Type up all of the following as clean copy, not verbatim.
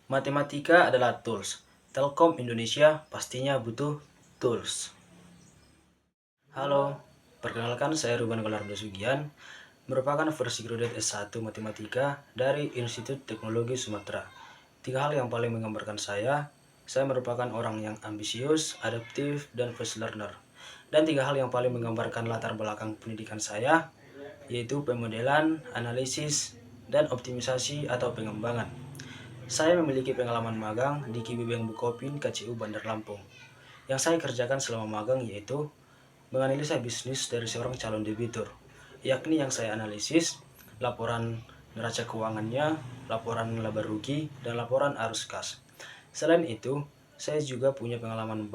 Matematika adalah tools. Telkom Indonesia pastinya butuh tools. Halo, perkenalkan saya Ruben Golardo Sugian, merupakan fresh graduate S1 Matematika dari Institut Teknologi Sumatera. Tiga hal yang paling menggambarkan saya merupakan orang yang ambisius, adaptif, dan fast learner. Dan tiga hal yang paling menggambarkan latar belakang pendidikan saya, yaitu pemodelan, analisis, dan optimisasi atau pengembangan. Saya memiliki pengalaman magang di KB Bank Bukopin KCU Bandar Lampung. Yang saya kerjakan selama magang yaitu menganalisa bisnis dari seorang calon debitur, yakni yang saya analisis laporan neraca keuangannya, laporan laba rugi, dan laporan arus kas. Selain itu, saya juga punya pengalaman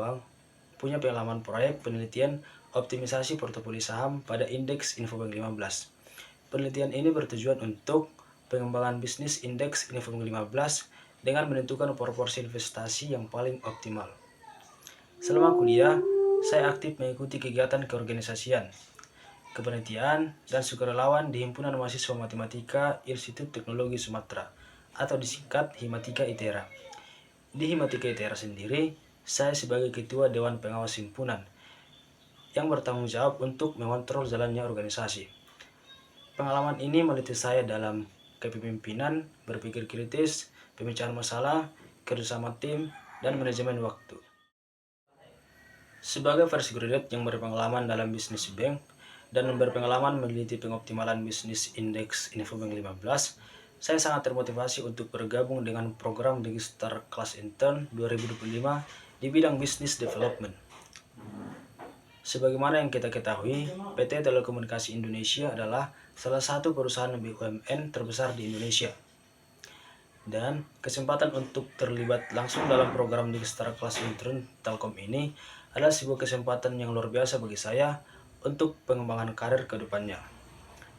proyek penelitian optimisasi portofolio saham pada indeks Infobank 15. Penelitian ini bertujuan untuk pengembangan bisnis indeks Infobank 15 dengan menentukan proporsi investasi yang paling optimal. Selama kuliah, saya aktif mengikuti kegiatan keorganisasian, kepanitiaan, dan sukarelawan di Himpunan Mahasiswa Matematika Institut Teknologi Sumatera atau disingkat Himatika ITERA. Di Himatika ITERA sendiri, saya sebagai ketua Dewan Pengawas Himpunan yang bertanggung jawab untuk mengontrol jalannya organisasi. Pengalaman ini melatih saya dalam kepemimpinan, berpikir kritis, pemecahan masalah, kerjasama tim, dan manajemen waktu. Sebagai fresh graduate yang berpengalaman dalam bisnis bank dan berpengalaman meneliti pengoptimalan bisnis indeks Infobank 15, saya sangat termotivasi untuk bergabung dengan program Digistar Class Intern 2025 di bidang business development. Sebagaimana yang kita ketahui, PT Telekomunikasi Indonesia adalah salah satu perusahaan BUMN terbesar di Indonesia. Dan kesempatan untuk terlibat langsung dalam program Digistar Class Intern Telkom ini adalah sebuah kesempatan yang luar biasa bagi saya untuk pengembangan karir ke depannya.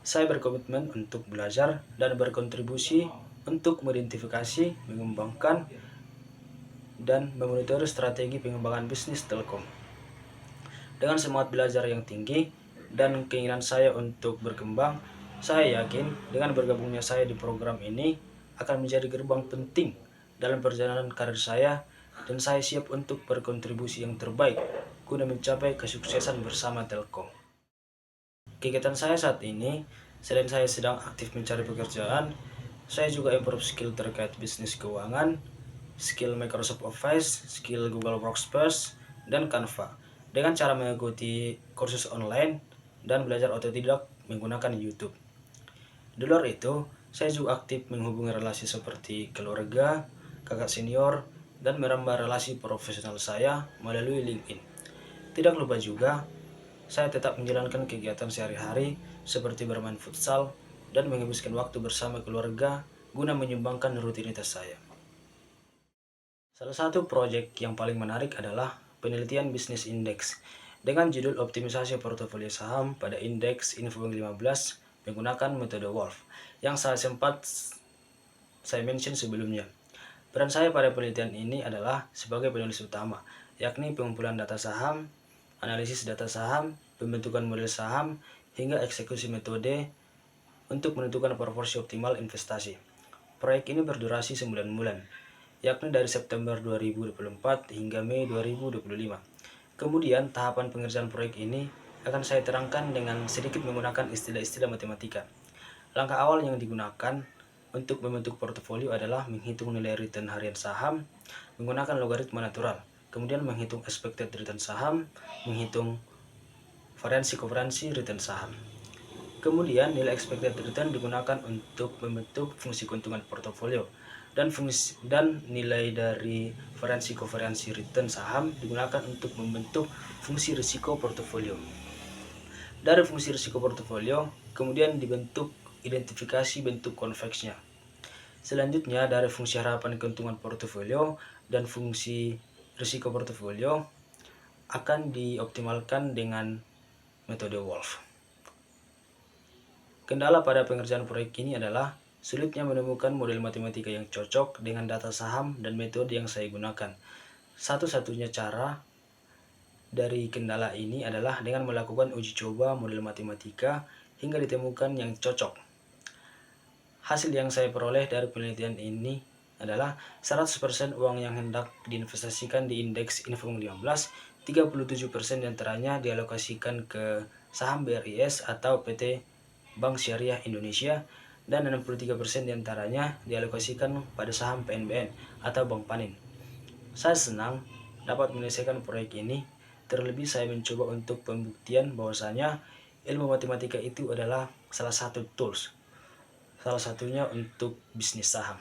Saya berkomitmen untuk belajar dan berkontribusi untuk mengidentifikasi, mengembangkan, dan memonitor strategi pengembangan bisnis Telkom. Dengan semangat belajar yang tinggi dan keinginan saya untuk berkembang, saya yakin dengan bergabungnya saya di program ini akan menjadi gerbang penting dalam perjalanan karir saya, dan saya siap untuk berkontribusi yang terbaik guna mencapai kesuksesan bersama Telkom. Kegiatan saya saat ini, selain saya sedang aktif mencari pekerjaan, saya juga improve skill terkait bisnis keuangan, skill Microsoft Office, skill Google Workspace, dan Canva dengan cara mengikuti kursus online dan belajar otodidak menggunakan YouTube. Di luar itu, saya juga aktif menghubungi relasi seperti keluarga, kakak senior, dan merambah relasi profesional saya melalui LinkedIn. Tidak lupa juga, saya tetap menjalankan kegiatan sehari-hari seperti bermain futsal dan menghabiskan waktu bersama keluarga guna menyumbangkan rutinitas saya. Salah satu proyek yang paling menarik adalah penelitian bisnis indeks dengan judul optimisasi portofolio saham pada indeks Infobank 15 menggunakan metode Wolf yang sempat saya mention sebelumnya. Peran saya pada penelitian ini adalah sebagai penulis utama, yakni pengumpulan data saham, analisis data saham, pembentukan model saham, hingga eksekusi metode untuk menentukan proporsi optimal investasi. Proyek ini berdurasi 9 bulan, yakni dari September 2024 hingga Mei 2025. Kemudian tahapan pengerjaan proyek ini akan saya terangkan dengan sedikit menggunakan istilah-istilah matematika. Langkah awal yang digunakan untuk membentuk portofolio adalah menghitung nilai return harian saham menggunakan logaritma natural, kemudian menghitung expected return saham, menghitung variansi-koveransi return saham. Kemudian nilai expected return digunakan untuk membentuk fungsi keuntungan portofolio, dan nilai dari variansi kovariansi return saham digunakan untuk membentuk fungsi risiko portofolio. Dari fungsi risiko portofolio kemudian dibentuk identifikasi bentuk konveksnya. Selanjutnya dari fungsi harapan keuntungan portofolio dan fungsi risiko portofolio akan dioptimalkan dengan metode Wolf. Kendala pada pengerjaan proyek ini adalah sulitnya menemukan model matematika yang cocok dengan data saham dan metode yang saya gunakan. Satu-satunya cara dari kendala ini adalah dengan melakukan uji coba model matematika hingga ditemukan yang cocok. Hasil yang saya peroleh dari penelitian ini adalah 100% uang yang hendak diinvestasikan di indeks Info 15, 37% diantaranya dialokasikan ke saham BRIS atau PT Bank Syariah Indonesia, dan 63% diantaranya dialokasikan pada saham PNBN atau Bank Panin. Saya senang dapat menyelesaikan proyek ini, terlebih saya mencoba untuk pembuktian bahwasanya ilmu matematika itu adalah salah satu tools, salah satunya untuk bisnis saham.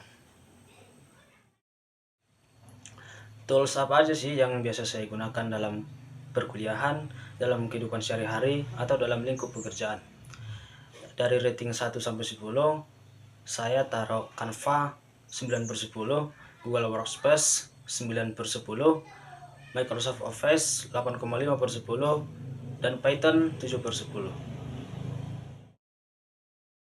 Tools apa aja sih yang biasa saya gunakan dalam perkuliahan, dalam kehidupan sehari-hari, atau dalam lingkup pekerjaan? Dari rating 1 sampai 10, saya taruh Canva 9/10, Google Workspace 9/10, Microsoft Office 8,5/10, dan Python 7/10.